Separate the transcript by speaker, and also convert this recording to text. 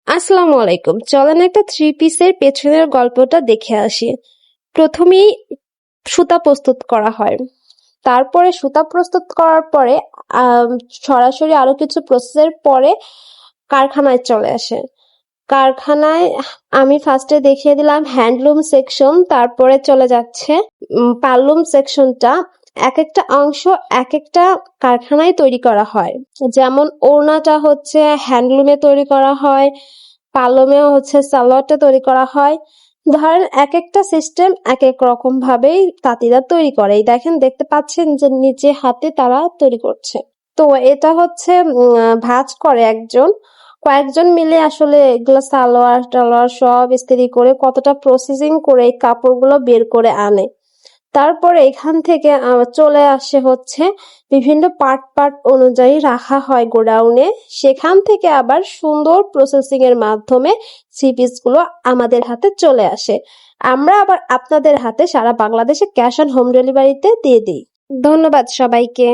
Speaker 1: আসসালামু আলাইকুম। চলেন একটা থ্রি পিসের পেছনের গল্পটা দেখে আসি। প্রথমেই সুতা প্রস্তুত করা হয়। তারপরে সুতা প্রস্তুত করার পরে আম, সরাসরি আরো কিছু প্রসেসের পরে কারখানায় চলে আসে। কারখানায় আমি ফার্স্টে দেখিয়ে দিলাম হ্যান্ডলুম সেকশন, তারপরে চলে যাচ্ছে পারলুম সেকশনটা। এক একটা অংশ এক একটা কারখানায় তৈরি করা হয়। যেমন ওড়নাটা হচ্ছে হ্যান্ডলুমে তৈরি করা হয়, পালমেও হচ্ছে সালোয়ারটা তৈরি করা হয়। ধরেন এক একটা সিস্টেম এক এক রকম ভাবেই তাঁতিরা তৈরি করে। এই দেখেন, দেখতে পাচ্ছেন যে নিচে হাতে তারা তৈরি করছে। তো এটা হচ্ছে ভাঁজ করে একজন, কয়েকজন মিলে আসলে এগুলো সালোয়ার টালোয়ার সব ইস্ত্রি করে কতটা প্রসেসিং করে এই কাপড়গুলো বের করে আনে। তারপরে এখান থেকে চলে আসে হচ্ছে বিভিন্ন পার্ট পার্ট অনুযায়ী রাখা হয় গোডাউনে। সেখান থেকে আবার সুন্দর প্রসেসিং এর মাধ্যমে থ্রি পিস গুলো আমাদের হাতে চলে আসে। আমরা আবার আপনাদের হাতে সারা বাংলাদেশে ক্যাশ অন হোম ডেলিভারিতে দিয়ে দিই। ধন্যবাদ সবাইকে।